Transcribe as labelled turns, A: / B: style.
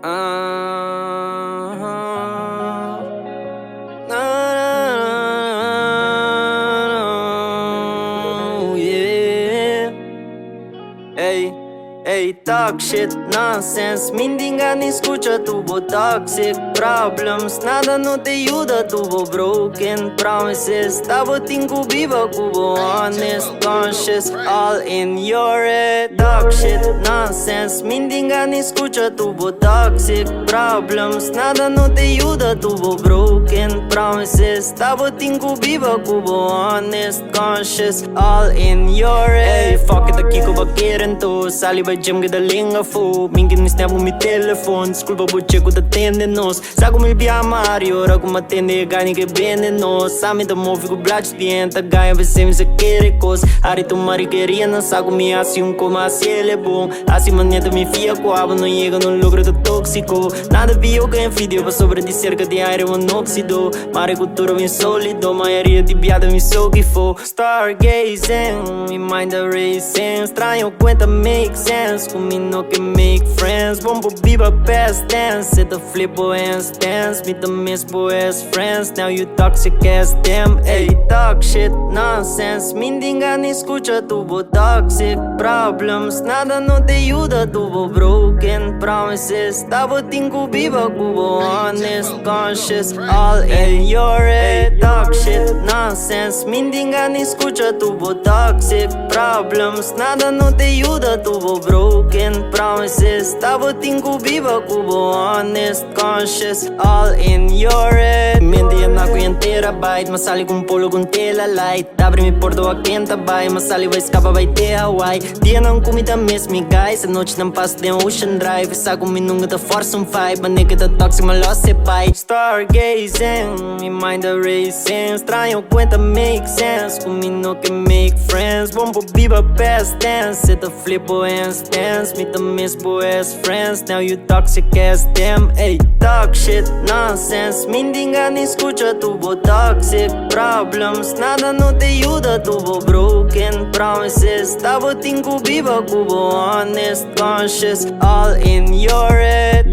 A: Yeah. Ey, talk shit, nonsense. Mindinga ni escucha, tuvo toxic problems. Nada no te ayuda, tuvo broken promises. Tava tingu viva, cubo honest, conscious, all in your head. Talk shit, nonsense. Mindinga ni escucha, tuvo toxic problems. Nada no te ayuda, tuvo broken promises. Tava tingu viva, cubo honest, conscious, all in your head. Ey, fuck it, aqui que eu vou querendo tu. Sali vai jam que da linga fu. Mingi me snap mi telefone. Desculpa por checo da tende nos. Sago me via Mario, ora como atende ganha que bende nos. Sami da move com blach dienta. Ganha você me se querer cos. Ari tu mari queria não sago me assim como assim ele é bom. Assim maneta me fia com aba não chega no lucro do tóxico. Nada bio que vídeo para sobre de cerca de ar monóxido. Maricultura vem sólido, maioria de piada me sou que for. Stargazing, me mind a racing. Estranho cuenta make sense. Comigo que make friends. Bombo viva past tense. Set the flip hands dance. Meet the miss boys friends. Now you toxic as them. Ey, talk shit, nonsense. Mindinga ni escucha, tuvo toxic problems. Nada no te ayuda, tuvo broken promises. Tava tingu viva, cubo honest, conscious, all in your head. Talk shit, nonsense. Mindinga ni escucha, tuvo toxic problems. Nada no te ayuda, tuvo broken promises. Tava tingu viva, cubo honest, conscious, all in your head. Mente na cu inteira bite, mas sali com polo com tela light. Abre me porto a quenta vai, mas sali vai escapa vai ter Hawaii. Dia não comida mesmo me guys, a noite não passa de ocean drive. Sago me nunca da força vibe, a nigga da toxic mas lost se pai. Stargazing, me mind a racing. Estranho cuenta make sense, comigo que make friends. Bombo viva past tense, set the flip hands dance. Meet the miss boys friends, now you toxic as them. Ey, talk shit, nonsense. Mindinga ni escucha, tuvo toxic problems. Nada no te ayuda, tuvo broken promises. Tava tingu viva, cubo honest, conscious, all in your head.